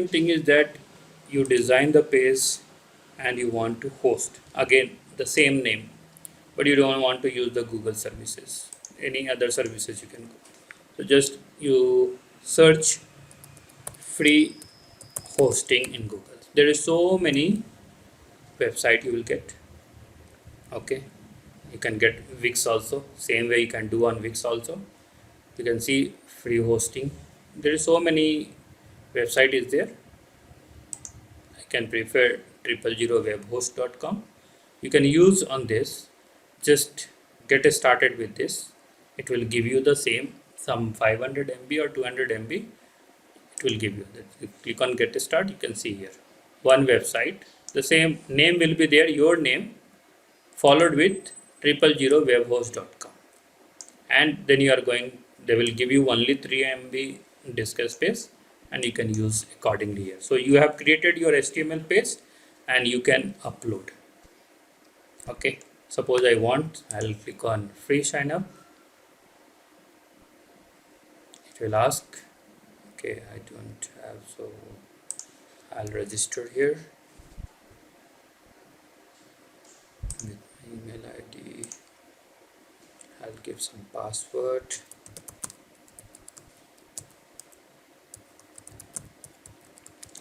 second thing is that you design the page and you want to host again the same name, but you don't want to use the Google services, any other services you can go. So just you search free hosting in Google. There is so many website you will get. Okay, you can get Wix also, same way you can do on Wix also. You can see free hosting. There is so many website is there. I can prefer 000webhost.com. You can use on this. Just get started with this. It will give you the same some 500 MB or 200 MB. It will give you that. You click on get start. You can see here one website. The same name will be there. Your name followed with 000webhost.com, and then you are going. They will give you only 3 MB disk space, and you can use accordingly here. So you have created your HTML page, and you can upload. Okay, suppose I'll click on free sign up. It will ask, okay, I don't have, so I'll register here with my email ID. I'll give some password.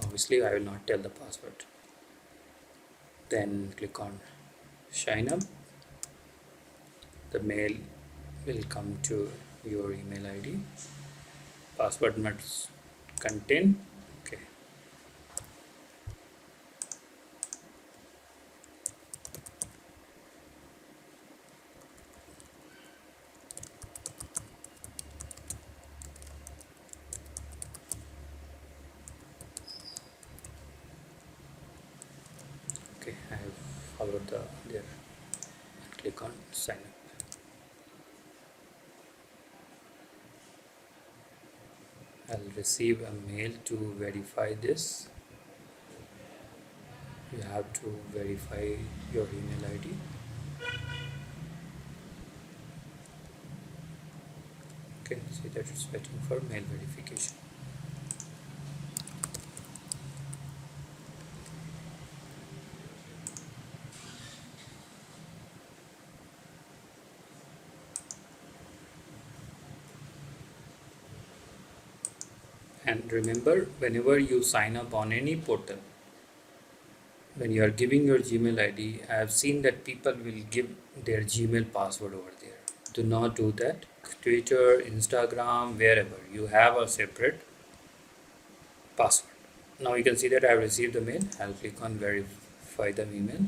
Obviously I will not tell the password. Then click on sign up. The mail will come to your email ID. Password must contain. Okay. Okay, I have followed there. Click on sign up. I'll receive a mail to verify this. You have to verify your email ID. Okay, see that it's waiting for mail verification. And remember, whenever you sign up on any portal, when you are giving your Gmail ID, I have seen that people will give their Gmail password over there. Do not do that. Twitter, Instagram, wherever you have a separate password. Now you can see that I have received the mail. I'll click on verify the email.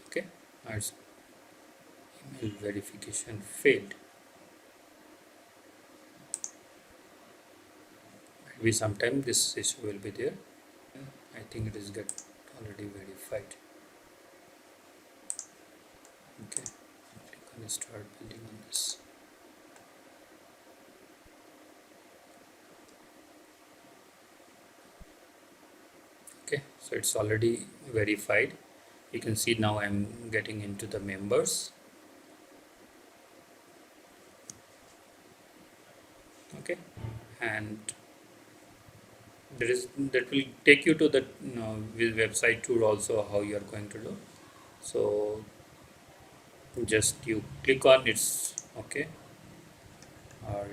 Okay, our email verification failed. Maybe sometime this issue will be there. I think it is already verified. Okay, click on start building on this. Okay, so it's already verified. You can see now I'm getting into the members. Okay, and that will take you to the website tour also, how you are going to do. So just you click on it's okay, or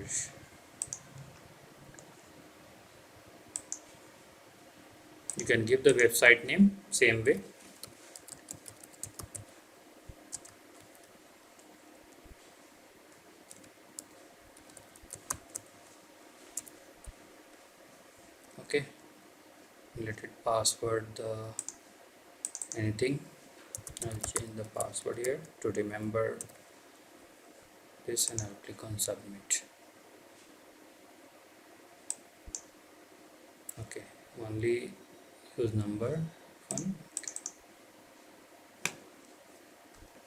you can give the website name same way. Okay, let it password anything. I'll change the password here to remember this, and I'll click on submit. Okay, only use number fun.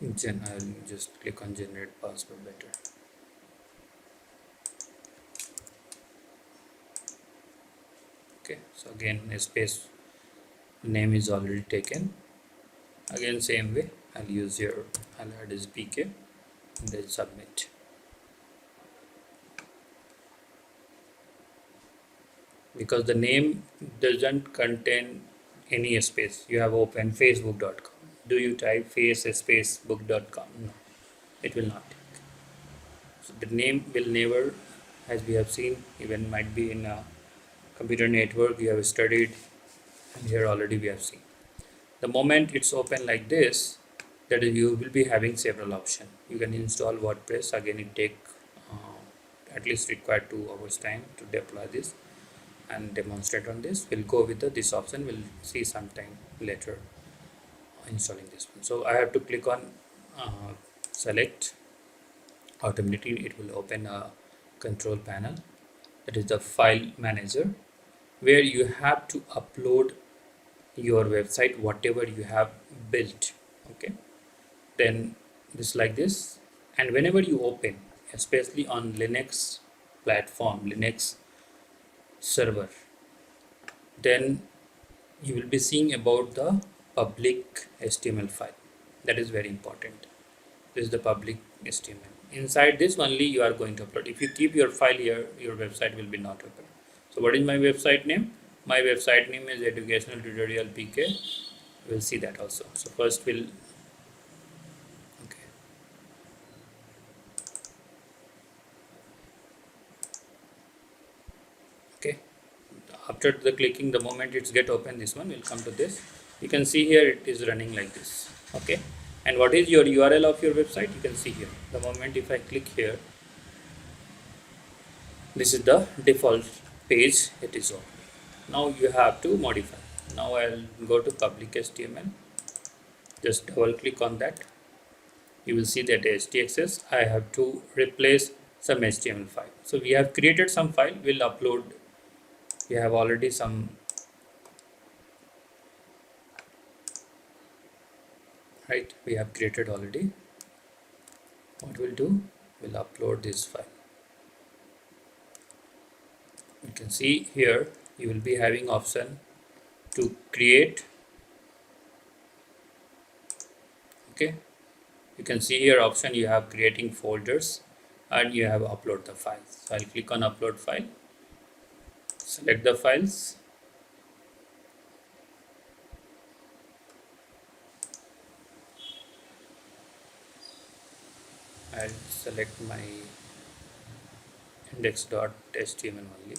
I'll just click on generate password better. Okay, so again a space name is already taken. Again same way I'll use here, I'll add as pk and then submit. Because the name doesn't contain any space, you have opened facebook.com, do you type face space book.com? No, it will not take. So the name will never, as we have seen, even might be in a computer network you have studied, and here already we have seen. The moment it's open like this, that is, you will be having several options. You can install WordPress. Again, it take at least required 2 hours time to deploy this and demonstrate on this. We'll go with this option. We'll see sometime later installing this one. So I have to click on select. Automatically, it will open a control panel. That is the file manager, where you have to upload your website, whatever you have built. Okay, then this like this, and whenever you open, especially on Linux platform, Linux server, then you will be seeing about the public HTML file. That is very important. This is the public HTML. Inside this only you are going to upload. If you keep your file here, your website will be not open. So what is my website name? My website name is educational tutorial pk. We'll see that also. So first we'll okay, after the clicking, the moment it's get open, this one will come to this. You can see here it is running like this. Okay, and what is your URL of your website? You can see here. The moment if I click here, this is the default page. It is open. Now you have to modify. Now I'll go to public HTML. Just double click on that. You will see that htaccess. I have to replace some HTML file. So we have created some file. We'll upload. We have already some, right? We have created already. What we'll do? We'll upload this file. You can see here you will be having option to create. Okay, you can see here option you have creating folders and you have upload the files. So I'll click on upload file, select the files, I'll select my index.html only.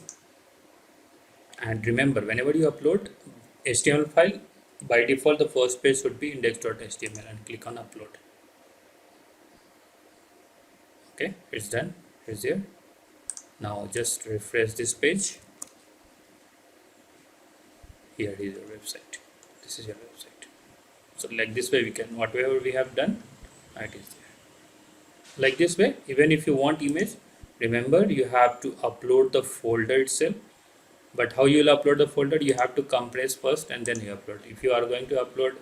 And remember, whenever you upload HTML file, by default the first page should be index.html, and click on upload. Okay, it's done. It's here. Now just refresh this page. Here is your website. This is your website. So like this way we can, whatever we have done, it is there. Like this way, even if you want image, remember you have to upload the folder itself. But how you will upload the folder? You have to compress first and then you upload. If you are going to upload,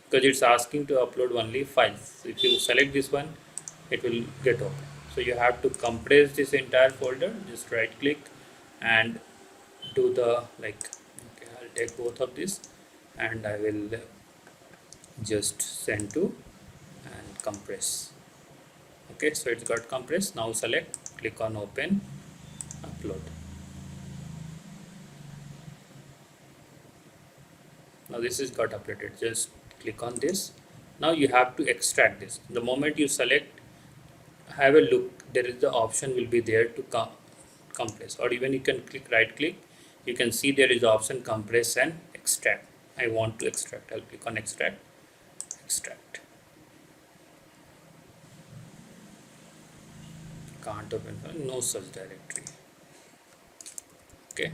because it's asking to upload only files. If you select this one, it will get open. So you have to compress this entire folder. Just right click and do the like. Okay, I'll take both of this and I will just send to and compress. Okay, so it's got compressed. Now select, click on open, upload. Now this is got uploaded. Just click on this. Now you have to extract this. The moment you select, have a look, there is the option will be there to compress, or even you can click right click. You can see there is the option compress and extract. I want to extract. I'll click on extract. Extract. Can't open file, no such directory. Okay.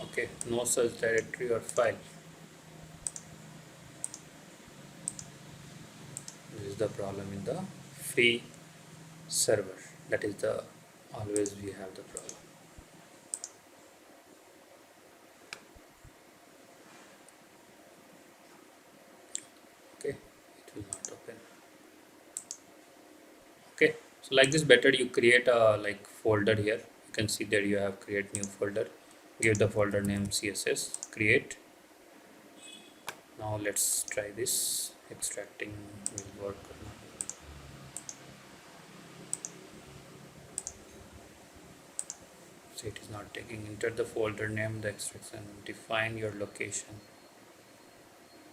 Okay, no such directory or file. This is the problem in the free server. That is the always we have the problem. it will not open. Okay, so like this, better you create a like folder here. You can see that you have create new folder, give the folder name css, create. Now let's try this, extracting will work or not. So it is not taking. Enter the folder name, the extraction, define your location,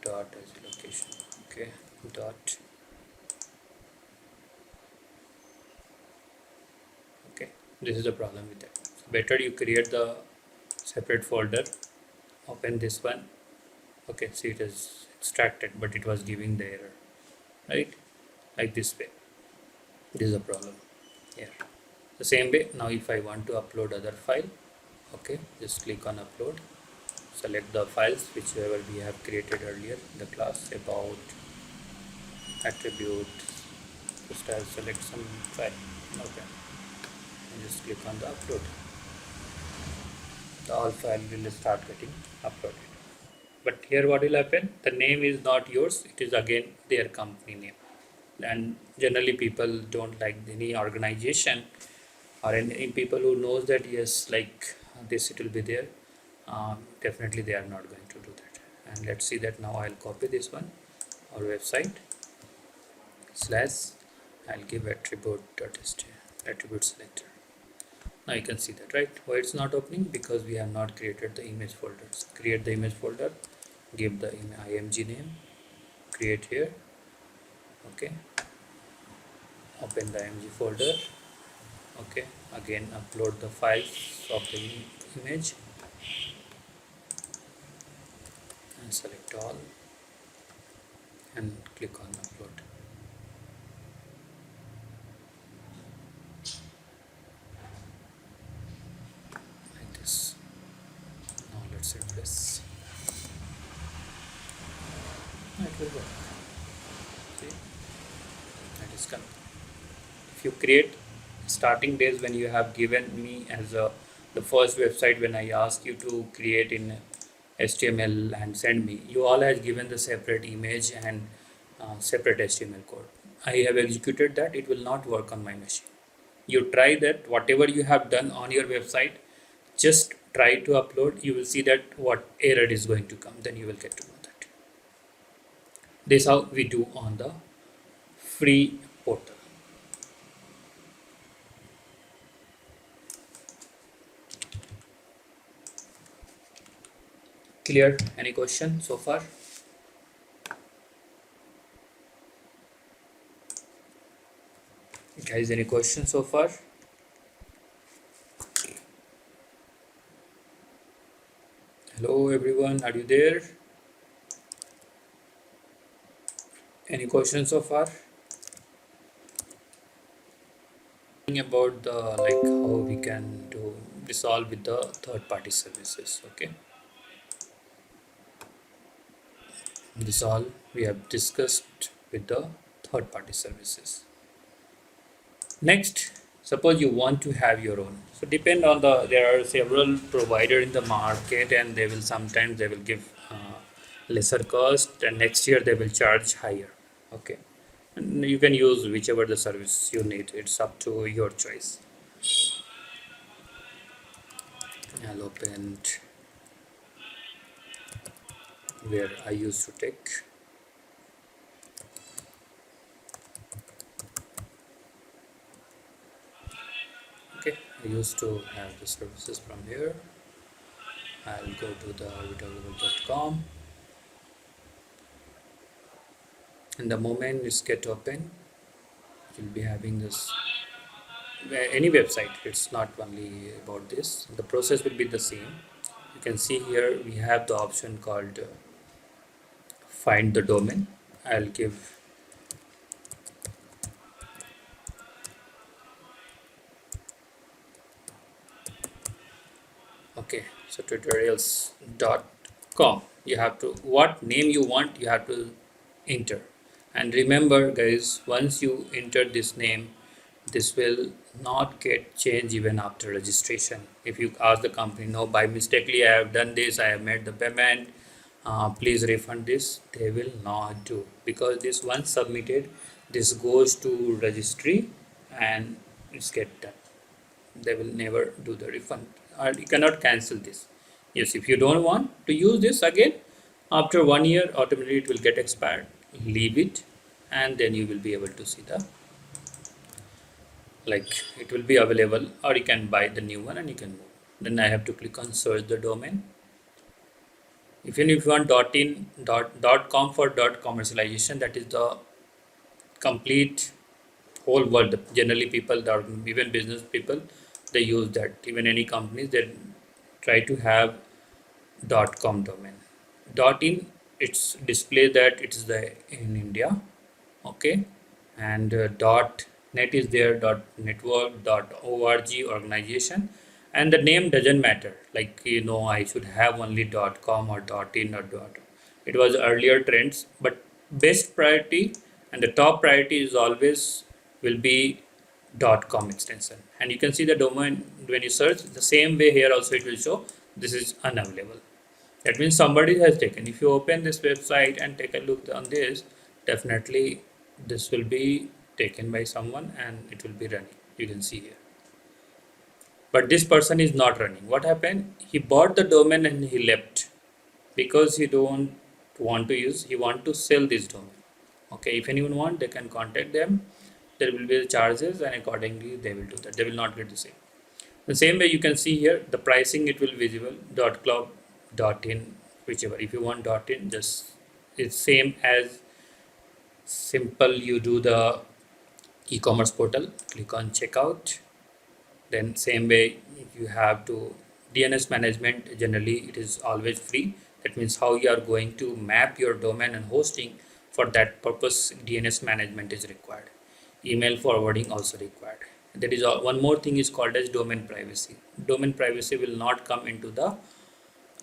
dot as a location. Okay, dot. Okay, this is the problem with that. So better you create the separate folder, open this one. Okay, see it is extracted, but it was giving the error, right? Like this way. This is a problem here. The same way, now if I want to upload other file, okay, just click on upload, select the files whichever we have created earlier in the class, about, attribute, just I'll select some file, okay, and just click on the upload. The all file will start getting uploaded. But here what will happen, the name is not yours, it is again their company name, and generally people don't like any organization or any people who knows that yes, like this it will be there, definitely they are not going to do that. And let's see that. Now I'll copy this one, our website slash, I'll give attribute.html, attribute selector. Now you can see that, right? Why it's not opening? Because we have not created the image folders. Create the image folder, give the img name, create here, okay, open the img folder, okay, again upload the files of the image and select all and click on upload. Like this. Now let's refresh. It will work. See, that is coming. If you create starting days when you have given me as the first website, when I ask you to create in HTML and send me, you all has given the separate image and separate HTML code. I have executed that, it will not work on my machine. You try that, whatever you have done on your website, just try to upload, you will see that what error is going to come, then you will get to know that. This is how we do on the free portal. Clear? Any question so far? Guys, any questions so far? Hello everyone, are you there? Any questions so far? About the like how we can do this all with the third-party services, okay? This all we have discussed with the third-party services. Next, suppose you want to have your own. So depend on there are several providers in the market, and they will sometimes they will give lesser cost, and next year they will charge higher. Okay, and you can use whichever the service you need. It's up to your choice. I'll open where I used to take. Okay, I used to have the services from here. I'll go to the www.com, and the moment it's get open, you'll be having this any website. It's not only about this. The process will be the same. You can see here we have the option called find the domain. I'll give okay, so tutorials.com. You have to, what name you want, you have to enter. And remember guys, once you enter this name, this will not get changed even after registration. If you ask the company, no, by mistakenly I have done this, I have made the payment, please refund this. They will not do, because this once submitted, this goes to registry and it's get done. They will never do the refund, or you cannot cancel this. Yes, if you don't want to use this again, after 1 year automatically it will get expired. Leave it, and then you will be able to see the, like, it will be available, or you can buy the new one and you can move. Then I have to click on search the domain. Even if you want .in .com for .commercialization, that is the complete whole world. Generally people, even business people, they use that. Even any companies, they try to have .com domain. .in, it's display that it's the in India, okay, and .net is there, .network, .org organization, and the name doesn't matter. Like, I should have only .com or .in or . It was earlier trends, but best priority and the top priority is always will be .com extension. And you can see the domain when you search the same way here also it will show this is unavailable. That means somebody has taken. If you open this website and take a look on this, definitely this will be taken by someone and it will be running. You can see here. But this person is not running. What happened? He bought the domain and he left because he don't want to use. He want to sell this domain. Okay, if anyone want, they can contact them. There will be the charges, and accordingly they will do that. They will not get the same. The same way you can see here the pricing, it will visible .club, .in, whichever. If you want .in, just it's same as simple. You do the e-commerce portal, click on checkout. Then same way if you have to DNS management, generally it is always free. That means how you are going to map your domain and hosting. For that purpose, DNS management is required. Email forwarding also required. There is one more thing is called as domain privacy. Domain privacy will not come into the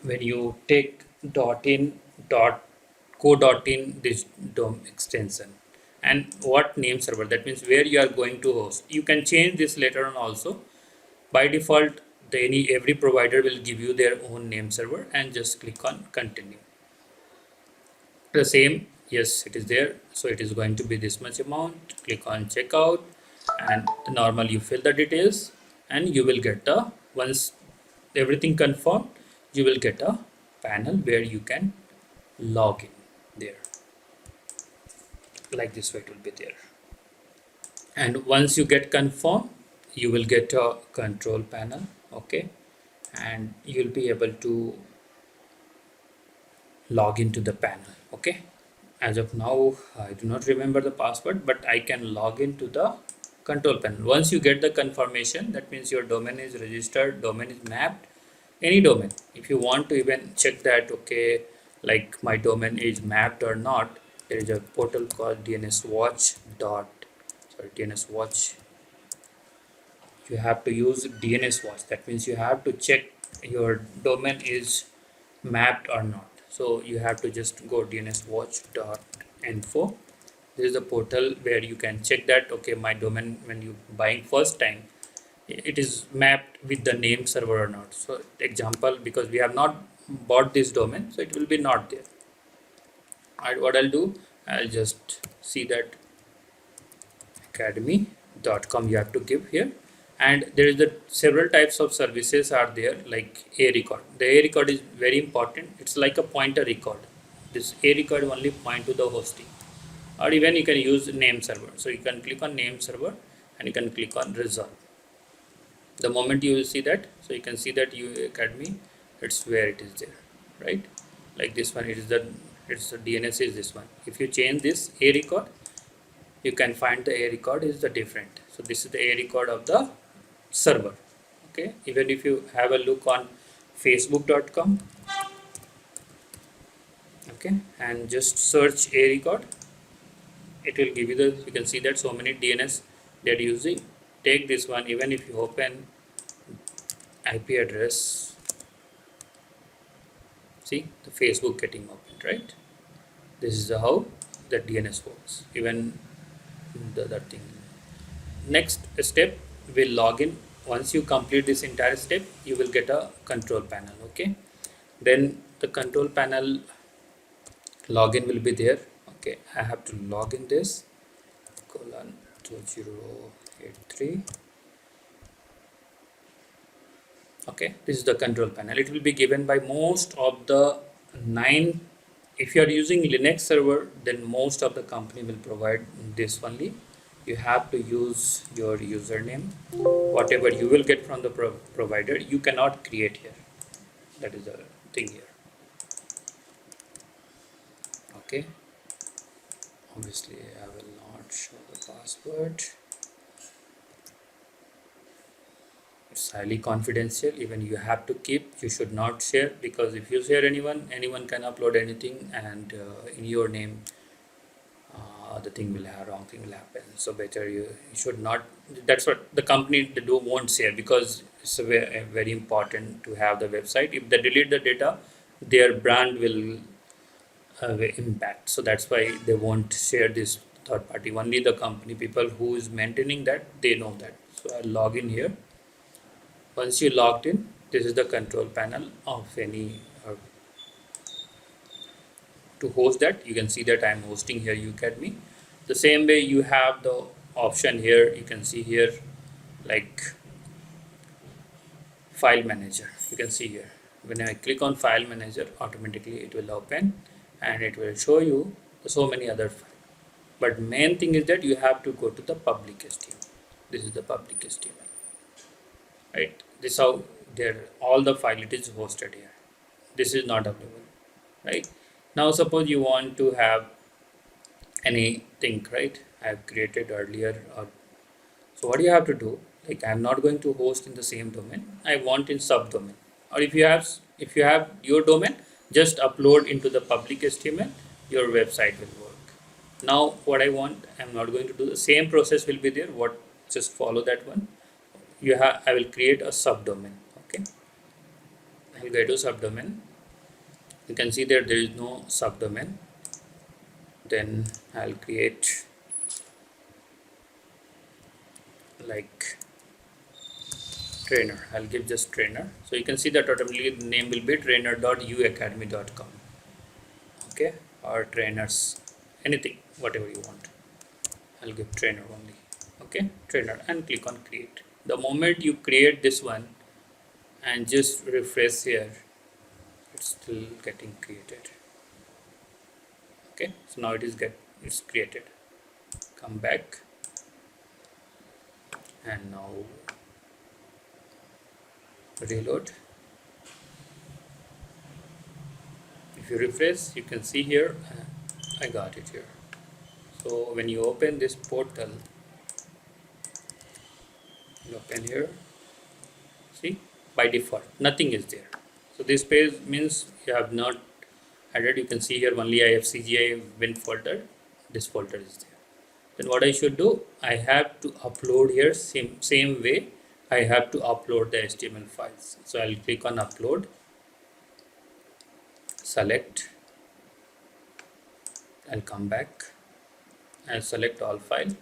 when you take .in .co.in this DOM extension. And what name server, that means where you are going to host. You can change this later on also. By default, every provider will give you their own name server, and just click on continue. The same, yes, it is there. So it is going to be this much amount. Click on checkout, and normal you fill the details, and you will get the, once everything confirmed, you will get a panel where you can log in there. Like this way it will be there. And once you get confirmed, you will get a control panel, okay, and you'll be able to log into the panel. Okay, as of now I do not remember the password, but I can log into the control panel. Once you get the confirmation, that means your domain is registered, domain is mapped. Any domain, if you want to even check that, okay, like my domain is mapped or not, there is a portal called DNS Watch. DNS Watch. You have to use DNS Watch. That means you have to check your domain is mapped or not. So you have to just go dnswatch.info. This is the portal where you can check that, okay, my domain, when you buying first time, it is mapped with the name server or not. So example, because we have not bought this domain, so it will be not there. Alright, what I'll do, I'll just see that academy.com you have to give here. And there is the several types of services are there, like a record. The a record is very important. It's like a pointer record. This a record only point to the hosting, or even you can use name server. So you can click on name server and you can click on resolve. The moment you will see that, so you can see that Academy, it's where it is there, right? Like this one, it's the DNS is this one. If you change this a record, you can find the a record is the different. So this is the a record of the server. Okay, even if you have a look on facebook.com, okay, and just search a record, it will give you the, you can see that so many DNS they're using. Take this one, even if you open IP address, see the Facebook getting opened, right? This is how the DNS works. Even the other thing. Next step, will log in. Once you complete this entire step, you will get a control panel. Okay, then the control panel login will be there. Okay, I have to log in this colon 2083. Okay, this is the control panel. It will be given by most of the 9. If you are using Linux server, then most of the company will provide this only. You have to use your username. Whatever you will get from the provider, you cannot create here. That is the thing here. Okay, obviously I will not show the password. It's highly confidential. Even you have to keep, you should not share, because if you share anyone can upload anything, and in your name the thing will have wrong thing will happen. So better you should not. That's what the company they do won't share, because it's very important to have the website. If they delete the data, their brand will have an impact. So that's why they won't share this third party. Only the company people who is maintaining that, they know that. So I'll log in here. Once you logged in, this is the control panel of any to host that. You can see that I'm hosting here Ucademy. The same way you have the option here, you can see here like file manager. You can see here when I click on file manager, automatically it will open and it will show you so many other files. But main thing is that you have to go to the public HTML. This is the public HTML, right? This how there all the file it is hosted here. This is not available, right? Now suppose you want to have anything, right? I have created earlier, so what you have to do, like I'm not going to host in the same domain, I want in subdomain. Or if you have your domain, just upload into the public HTML, your website will work. Now what I want, I'm not going to do the same process will be there. What, just follow that one. I will create a subdomain. Okay, I will go to subdomain. You can see that there is no subdomain. Then I'll create like trainer. I'll give just trainer. So you can see that automatically the name will be trainer.uacademy.com. Okay, or trainers, anything, whatever you want. I'll give trainer only. Okay, trainer, and click on create. The moment you create this one and just refresh here, it's still getting created. Okay, so now it's created. Come back, and now reload. If you refresh, you can see here I got it here. So when you open this portal, you open here, see, by default nothing is there. So this page means you have not added. You can see here only I have CGI Win folder. This folder is there. Then what I should do, I have to upload here same way I have to upload the HTML files. So I'll click on upload, select, I'll come back and select all file.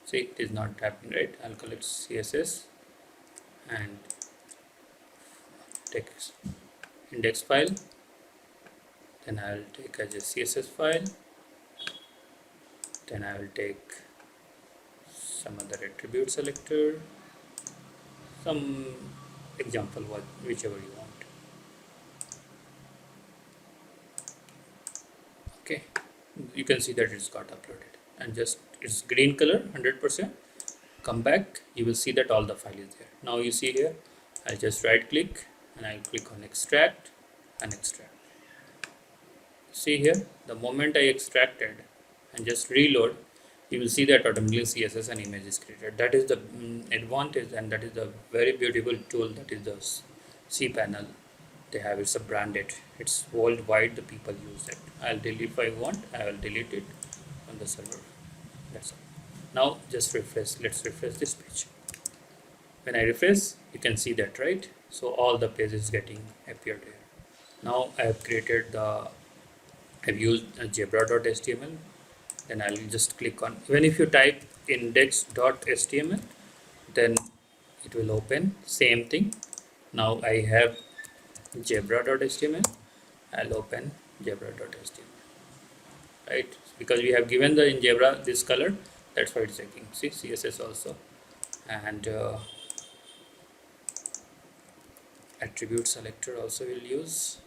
See, it is not happening, right? I'll collect CSS and text index file. Then I will take as a CSS file. Then I will take some other attribute selector, some example, whichever you want. Okay, you can see that it's got uploaded, and just it's green color 100%. Come back, you will see that all the file is there. Now you see here, I'll just right click and I'll click on extract and extract. See here, the moment I extracted and just reload, you will see that automatically CSS and image is created. That is the advantage, and that is the very beautiful tool, that is the cPanel. They have, it's a branded, it's worldwide, the people use it. I'll delete if I want, I will delete it on the server. That's all. Now just refresh, let's refresh this page. When I refresh, you can see that, right? So all the pages getting appeared here. Now I have created I've used Jabra.html. Then I'll just click on, even if you type index.html, then it will open same thing. Now I have Jabra.html. I'll open Jabra.html, right? Because we have given the in Jabra this color, that's why it's checking. See, CSS also, and attribute selector also will use.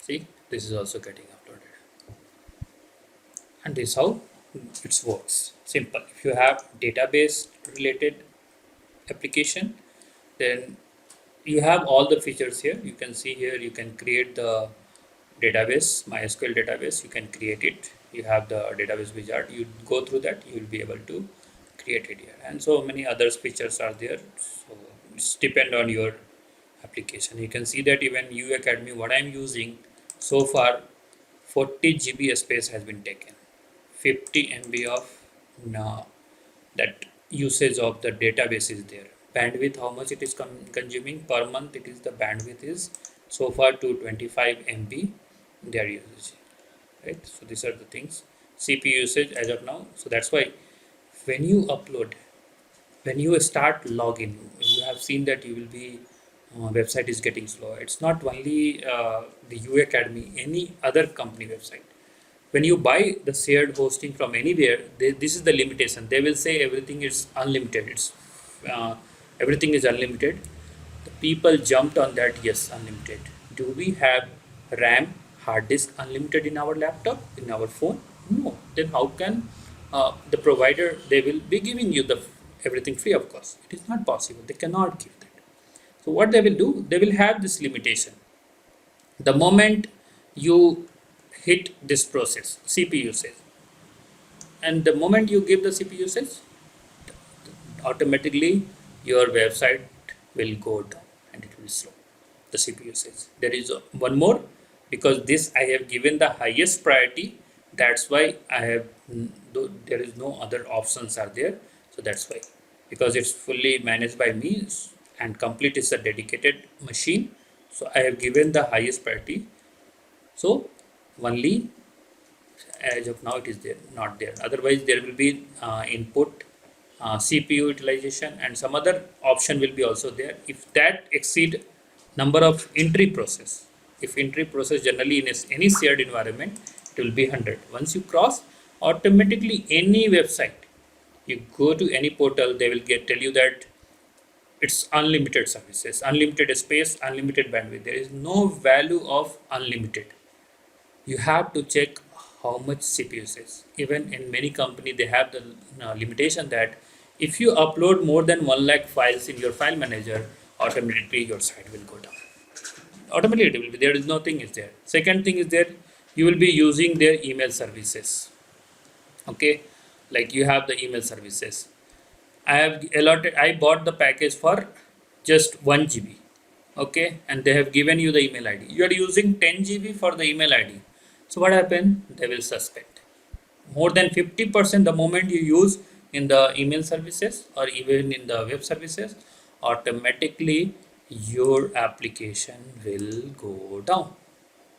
See, this is also getting uploaded, and this is how it works. Simple. If you have database related application, then you have all the features here. You can see here, you can create the database, MySQL database, you can create it. You have the database wizard, you go through that, you will be able to create it here. And so many other features are there. So it's depend on your application. You can see that even U Academy, what I'm using so far, 40 GB space has been taken, 50 MB of now that usage of the database is there. Bandwidth, how much it is consuming per month, it is the bandwidth is so far 225 MB they are using, right? So these are the things. CPU usage as of now. So that's why when you upload, when you start login, you have seen that you will be website is getting slow. It's not only the U Academy, any other company website. When you buy the shared hosting from anywhere, this is the limitation. They will say everything is unlimited. It's uh, everything is unlimited. The people jumped on that. Yes, unlimited. Do we have RAM, hard disk unlimited in our laptop, in our phone? No. Then how can the provider, they will be giving you the everything free of course? It is not possible. They cannot give that. So what they will do? They will have this limitation. The moment you hit this process, CPU usage, and the moment you give the CPU usage, automatically your website will go down and it will slow the CPU usage. There is one more, because this I have given the highest priority. That's why I have there is no other options are there. So that's why, because it's fully managed by me and complete is a dedicated machine. So I have given the highest priority. So only as of now it is there, not there. Otherwise there will be input, CPU utilization, and some other option will be also there. If that exceed number of entry process, if entry process generally in any shared environment, it will be 100. Once you cross, automatically any website, you go to any portal, they will tell you that it's unlimited services, unlimited space, unlimited bandwidth. There is no value of unlimited. You have to check how much CPU says. Even in many company, they have the limitation that if you upload more than 1 lakh files in your file manager, automatically your site will go down. Automatically it will be, there is nothing is there. Second thing is there, you will be using their email services. Okay, like you have the email services. I bought the package for just 1 GB. Okay, and they have given you the email ID. You are using 10 GB for the email ID. So what happened? They will suspect. More than 50% the moment you use in the email services or even in the web services, automatically your application will go down.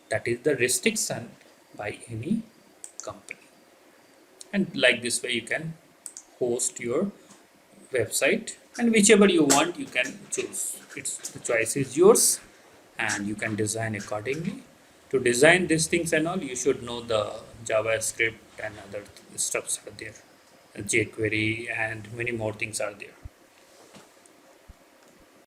That is the restriction by any company. And like this way you can host your website, and whichever you want you can choose. It's the choice is yours, and you can design accordingly. To design these things and all, you should know the JavaScript and other stuffs are there, jQuery and many more things are there.